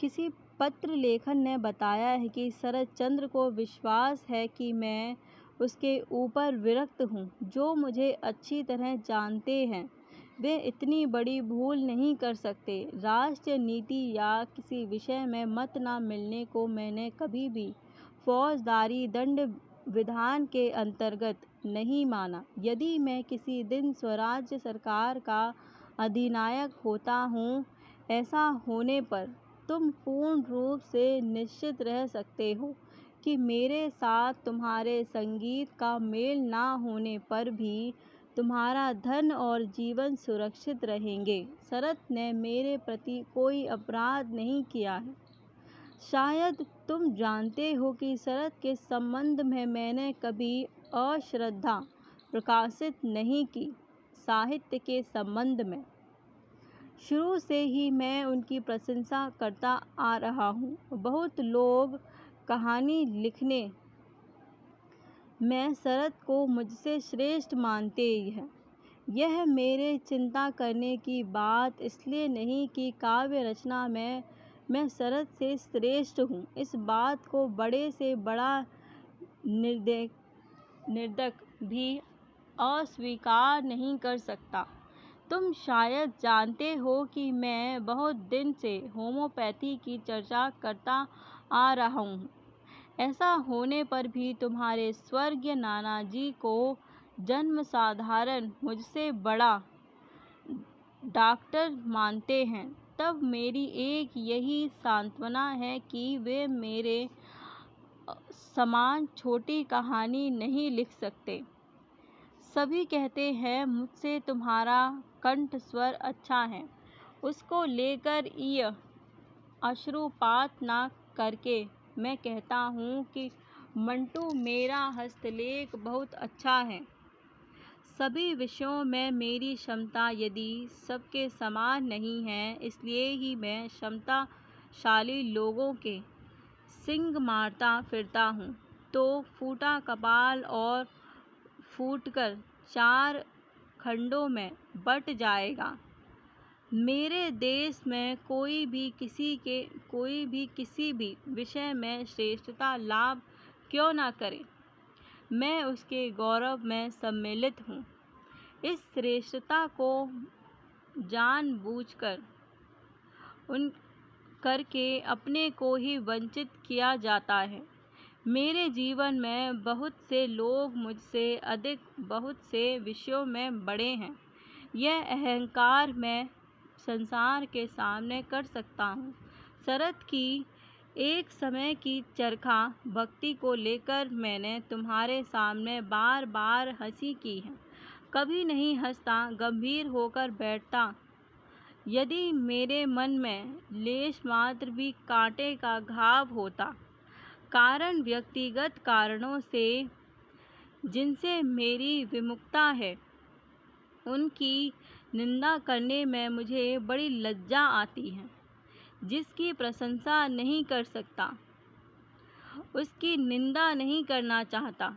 किसी पत्र लेखन ने बताया है कि शरद चंद्र को विश्वास है कि मैं उसके ऊपर विरक्त हूँ। जो मुझे अच्छी तरह जानते हैं वे इतनी बड़ी भूल नहीं कर सकते। राष्ट्रीय नीति या किसी विषय में मत न मिलने को मैंने कभी भी फौजदारी दंड विधान के अंतर्गत नहीं माना। यदि मैं किसी दिन स्वराज्य सरकार का अधिनायक होता हूँ, ऐसा होने पर तुम पूर्ण रूप से निश्चित रह सकते हो कि मेरे साथ तुम्हारे संगीत का मेल ना होने पर भी तुम्हारा धन और जीवन सुरक्षित रहेंगे। शरद ने मेरे प्रति कोई अपराध नहीं किया है। शायद तुम जानते हो कि शरद के संबंध में मैंने कभी अश्रद्धा प्रकाशित नहीं की। साहित्य के संबंध में शुरू से ही मैं उनकी प्रशंसा करता आ रहा हूँ। बहुत लोग कहानी लिखने में शरद को मुझसे श्रेष्ठ मानते हैं। यह मेरे चिंता करने की बात इसलिए नहीं कि काव्य रचना में मैं शरद से श्रेष्ठ हूँ। इस बात को बड़े से बड़ा निर्धक भी अस्वीकार नहीं कर सकता। तुम शायद जानते हो कि मैं बहुत दिन से होम्योपैथी की चर्चा करता आ रहा हूँ। ऐसा होने पर भी तुम्हारे स्वर्गीय नानाजी को जन्म साधारण मुझसे बड़ा डॉक्टर मानते हैं, तब मेरी एक यही सांत्वना है कि वे मेरे समान छोटी कहानी नहीं लिख सकते। सभी कहते हैं मुझसे तुम्हारा कंठ स्वर अच्छा है। उसको लेकर ईय अश्रुपात न करके मैं कहता हूँ कि मंटू, मेरा हस्तलेख बहुत अच्छा है। सभी विषयों में मेरी क्षमता यदि सबके समान नहीं है, इसलिए ही मैं क्षमताशाली लोगों के सिंग मारता फिरता हूँ तो फूटा कपाल और फूटकर 4 खंडों में बट जाएगा। मेरे देश में कोई भी किसी भी विषय में श्रेष्ठता लाभ क्यों न करे, मैं उसके गौरव में सम्मिलित हूँ। इस श्रेष्ठता को जानबूझकर करके अपने को ही वंचित किया जाता है। मेरे जीवन में बहुत से लोग मुझसे अधिक बहुत से विषयों में बड़े हैं। यह अहंकार मैं संसार के सामने कर सकता हूँ। शरद की एक समय की चरखा भक्ति को लेकर मैंने तुम्हारे सामने बार बार हंसी की है। कभी नहीं हंसता, गंभीर होकर बैठता। यदि मेरे मन में लेश मात्र भी कांटे का घाव होता, कारण व्यक्तिगत कारणों से जिनसे मेरी विमुखता है, उनकी निंदा करने में मुझे बड़ी लज्जा आती है। जिसकी प्रशंसा नहीं कर सकता, उसकी निंदा नहीं करना चाहता।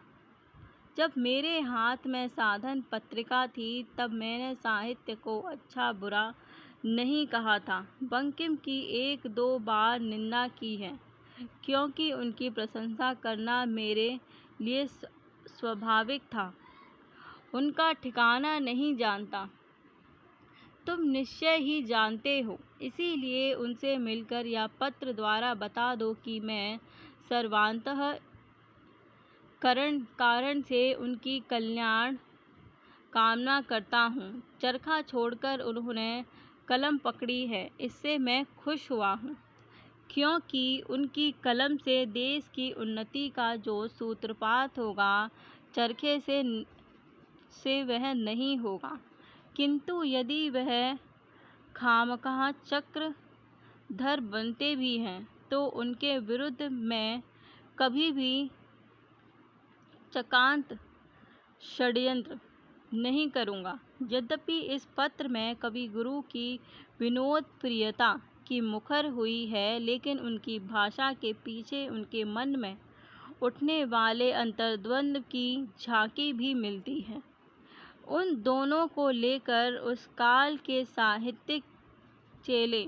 जब मेरे हाथ में साधन पत्रिका थी, तब मैंने साहित्य को अच्छा बुरा नहीं कहा था। बंकिम की 1-2 बार निंदा की है, क्योंकि उनकी प्रशंसा करना मेरे लिए स्वाभाविक था। उनका ठिकाना नहीं जानता, तुम निश्चय ही जानते हो। इसीलिए उनसे मिलकर या पत्र द्वारा बता दो कि मैं सर्वांतः कारण से उनकी कल्याण कामना करता हूँ। चरखा छोड़कर उन्होंने कलम पकड़ी है, इससे मैं खुश हुआ हूँ, क्योंकि उनकी कलम से देश की उन्नति का जो सूत्रपात होगा, चरखे से वह नहीं होगा। किंतु यदि वह खामखा चक्रधर बनते भी हैं, तो उनके विरुद्ध मैं कभी भी चक्रांत षड्यंत्र नहीं करूँगा। यद्यपि इस पत्र में कवि गुरु की विनोद प्रियता की मुखर हुई है, लेकिन उनकी भाषा के पीछे उनके मन में उठने वाले अंतर्द्वंद की झांकी भी मिलती है। उन दोनों को लेकर उस काल के साहित्यिक चेले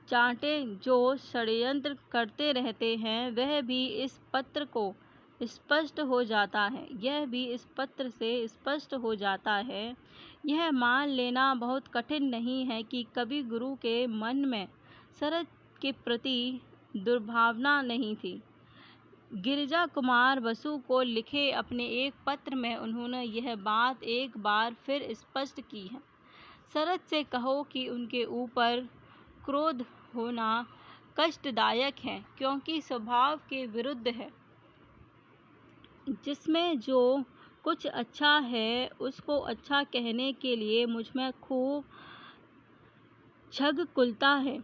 चांटे जो षड्यंत्र करते रहते हैं, वह भी इस पत्र को स्पष्ट हो जाता है। यह भी इस पत्र से स्पष्ट हो जाता है। यह मान लेना बहुत कठिन नहीं है कि कभी गुरु के मन में शरद के प्रति दुर्भावना नहीं थी। गिरिजा कुमार बसु को लिखे अपने एक पत्र में उन्होंने यह बात एक बार फिर स्पष्ट की है। शरद से कहो कि उनके ऊपर क्रोध होना कष्टदायक है, क्योंकि स्वभाव के विरुद्ध है। जिसमें जो कुछ अच्छा है उसको अच्छा कहने के लिए मुझमें खूब छगकुलता है।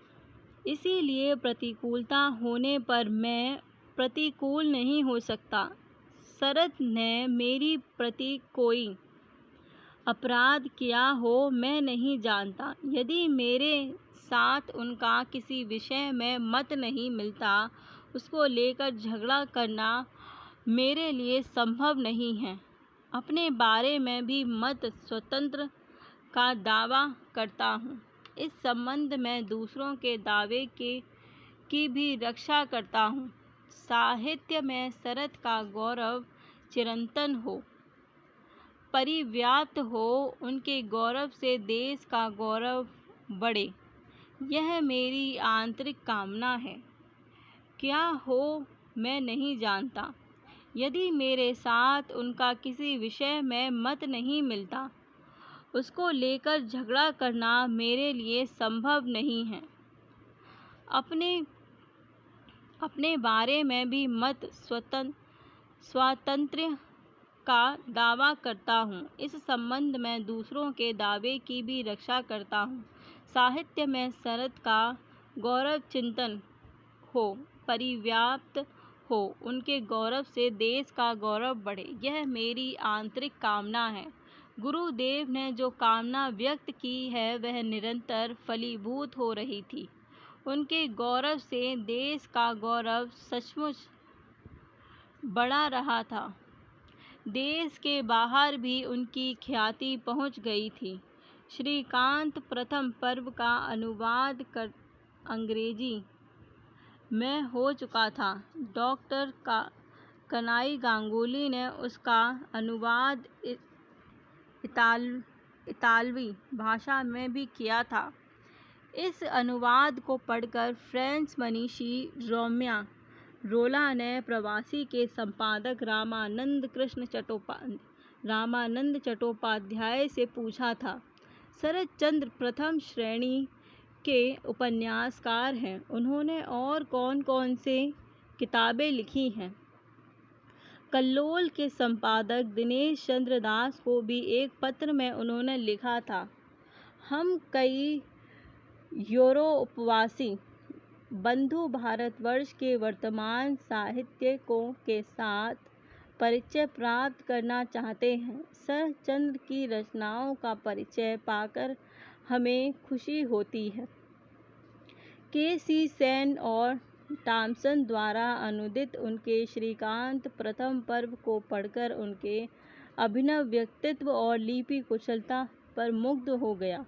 इसीलिए प्रतिकूलता होने पर मैं प्रतिकूल नहीं हो सकता। शरद ने मेरी प्रति कोई अपराध किया हो मैं नहीं जानता। यदि मेरे साथ उनका किसी विषय में मत नहीं मिलता, उसको लेकर झगड़ा करना मेरे लिए संभव नहीं है। अपने बारे में भी मत स्वतंत्र का दावा करता हूँ। इस संबंध में दूसरों के दावे की भी रक्षा करता हूँ। साहित्य में शरद का गौरव चिरंतन हो, परिव्याप्त हो, उनके गौरव से देश का गौरव बढ़े, यह मेरी आंतरिक कामना है। क्या हो मैं नहीं जानता। यदि मेरे साथ उनका किसी विषय में मत नहीं मिलता, उसको लेकर झगड़ा करना मेरे लिए संभव नहीं है। अपने बारे में भी मत स्वातंत्र्य का दावा करता हूँ। इस संबंध में दूसरों के दावे की भी रक्षा करता हूँ। साहित्य में शरद का गौरव चिंतन हो, परिव्याप्त हो, उनके गौरव से देश का गौरव बढ़े, यह मेरी आंतरिक कामना है। गुरुदेव ने जो कामना व्यक्त की है वह निरंतर फलीभूत हो रही थी। उनके गौरव से देश का गौरव सचमुच बढ़ा रहा था। देश के बाहर भी उनकी ख्याति पहुंच गई थी। श्रीकांत प्रथम पर्व का अनुवाद कर अंग्रेजी में हो चुका था। डॉक्टर कनाई गांगुली ने उसका अनुवाद इतालवी भाषा में भी किया था। इस अनुवाद को पढ़कर फ्रेंच मनीषी रोला ने प्रवासी के संपादक रामानंद चट्टोपाध्याय से पूछा था। शरद चंद्र प्रथम श्रेणी के उपन्यासकार हैं। उन्होंने और कौन-कौन से किताबें लिखी हैं? कल्लोल के संपादक दिनेश चंद्र दास को भी एक पत्र में उन्होंने लिखा था, हम कई यूरोपवासी बंधु भारतवर्ष के वर्तमान साहित्यिकों के साथ परिचय प्राप्त करना चाहते हैं। शरद चंद्र की रचनाओं का परिचय पाकर हमें खुशी होती है। के.सी. सेन और टॉमसन द्वारा अनुदित उनके श्रीकांत प्रथम पर्व को पढ़कर उनके अभिनव व्यक्तित्व और लिपि कुशलता पर मुग्ध हो गया।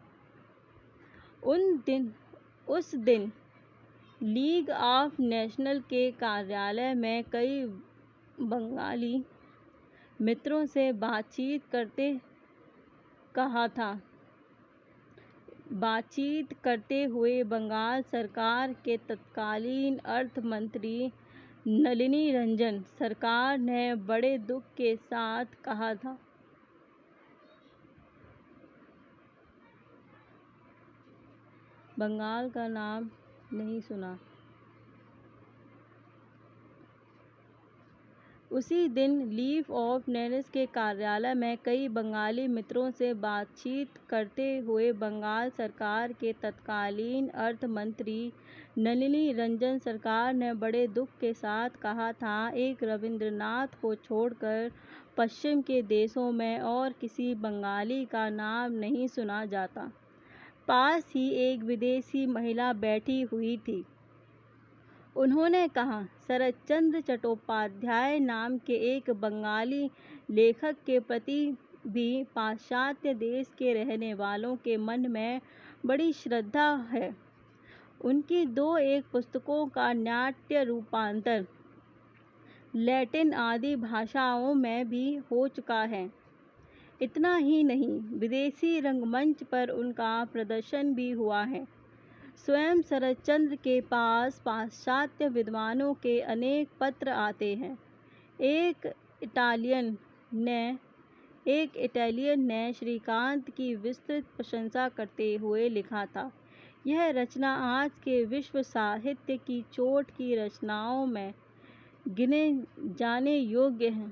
उस दिन लीग ऑफ नेशंस के कार्यालय में कई बंगाली मित्रों से बातचीत करते हुए बंगाल सरकार के तत्कालीन अर्थ मंत्री नलिनी रंजन सरकार ने बड़े दुख के साथ कहा था, बंगाल का नाम नहीं सुना। उसी दिन लीग ऑफ नेशंस के कार्यालय में कई बंगाली मित्रों से बातचीत करते हुए बंगाल सरकार के तत्कालीन अर्थ मंत्री नलिनी रंजन सरकार ने बड़े दुख के साथ कहा था, एक रविंद्रनाथ को छोड़कर पश्चिम के देशों में और किसी बंगाली का नाम नहीं सुना जाता। पास ही एक विदेशी महिला बैठी हुई थी। उन्होंने कहा, शरदचंद्र चट्टोपाध्याय नाम के एक बंगाली लेखक के प्रति भी पाश्चात्य देश के रहने वालों के मन में बड़ी श्रद्धा है। उनकी 2 पुस्तकों का नाट्य रूपांतर लैटिन आदि भाषाओं में भी हो चुका है। इतना ही नहीं, विदेशी रंगमंच पर उनका प्रदर्शन भी हुआ है। स्वयं शरतचंद्र के पास पाश्चात्य विद्वानों के अनेक पत्र आते हैं। एक इटालियन ने श्रीकांत की विस्तृत प्रशंसा करते हुए लिखा था, यह रचना आज के विश्व साहित्य की चोट की रचनाओं में गिने जाने योग्य है।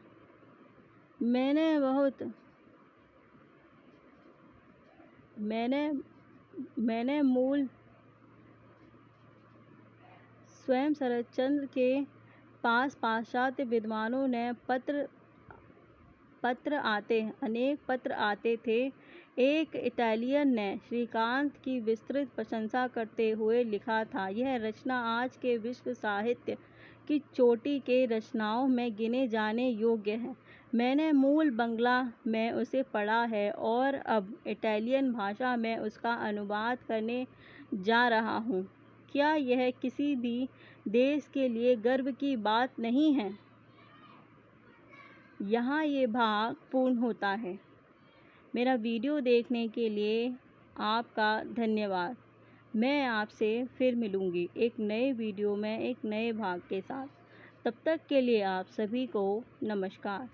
स्वयं शरतचंद्र के पास पाश्चात्य विद्वानों ने अनेक पत्र आते थे। एक इटालियन ने श्रीकांत की विस्तृत प्रशंसा करते हुए लिखा था, यह रचना आज के विश्व साहित्य की चोटी के रचनाओं में गिने जाने योग्य है। मैंने मूल बंगला में उसे पढ़ा है और अब इटालियन भाषा में उसका अनुवाद करने जा रहा हूँ। क्या यह किसी भी देश के लिए गर्व की बात नहीं है? यहाँ ये भाग पूर्ण होता है। मेरा वीडियो देखने के लिए आपका धन्यवाद। मैं आपसे फिर मिलूँगी एक नए वीडियो में एक नए भाग के साथ। तब तक के लिए आप सभी को नमस्कार।